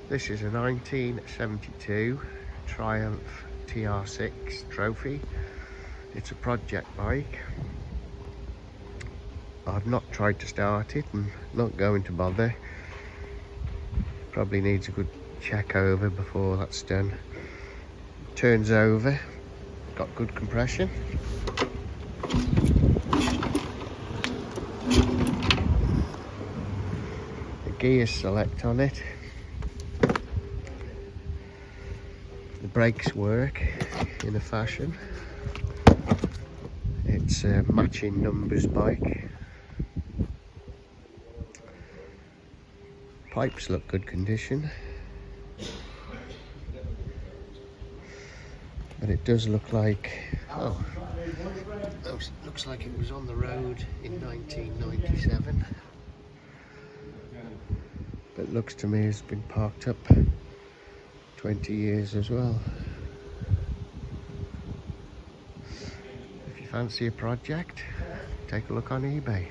This is a 1972 Triumph TR6 Trophy. It's a project bike. I've not tried to start it and not going to bother. Probably needs a good check over before that's done. Turns over, got good compression. The gears select on it. The brakes work in a fashion. It's a matching numbers bike. Pipes look good condition, but it does look like, looks like it was on the road in 1997, but looks to me has been parked up 20 years as well. If you fancy a project, take a look on eBay.